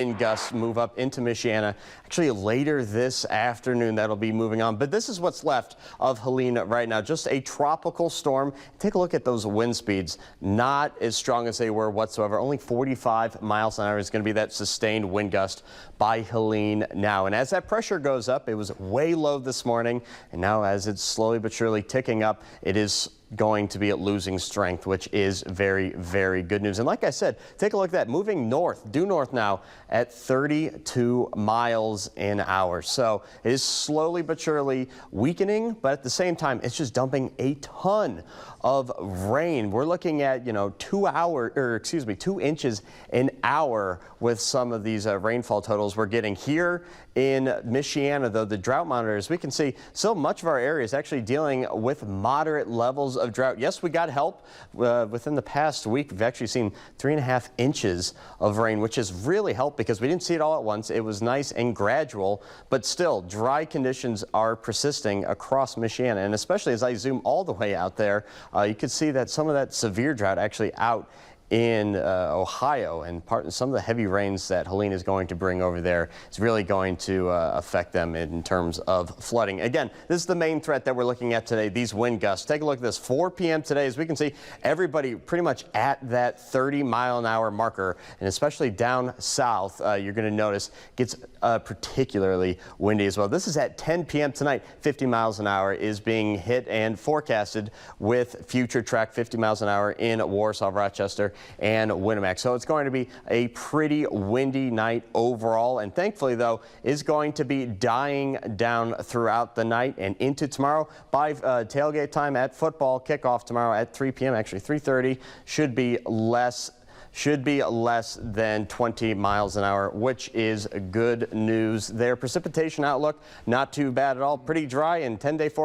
Wind gusts move up into Michiana. Actually, later this afternoon, that'll be moving on. But this is what's left of Helene right now. Just a tropical storm. Take a look at those wind speeds. Not as strong as they were whatsoever. Only 45 miles an hour is going to be that sustained wind gust by Helene now. And as that pressure goes up, it was way low this morning. And now as it's slowly but surely ticking up, it is going to be at losing strength, which is very, very good news. And like I said, take a look at that. Moving north, due north now at 32 miles an hour. So it is slowly but surely weakening, but at the same time, it's just dumping a ton of rain. We're looking at, 2 inches an hour with some of these rainfall totals we're getting here in Michiana. Though the drought monitors, we can see so much of our area is actually dealing with moderate levels of drought. Yes, we got help within the past week. We've actually seen 3.5 inches of rain, which has really helped because we didn't see it all at once. It was nice and gradual, but still dry conditions are persisting across Michiana. And especially as I zoom all the way out there, you can see that some of that severe drought actually out in Ohio, and some of the heavy rains that Helene is going to bring over there is really going to affect them in terms of flooding. Again, this is the main threat that we're looking at today, these wind gusts. Take a look at this, 4 p.m. today. As we can see, everybody pretty much at that 30-mile-an-hour marker, and especially down south, you're going to notice gets particularly windy as well. This is at 10 p.m. tonight. 50 miles an hour is being hit and forecasted with future track 50 miles an hour in Warsaw, Rochester, and Winnemac. So it's going to be a pretty windy night overall, and thankfully though is going to be dying down throughout the night and into tomorrow. By tailgate time at football kickoff tomorrow at 3 p.m. actually 3:30 should be less than 20 miles an hour, which is good news there. Precipitation outlook not too bad at all. Pretty dry and 10-day forecast.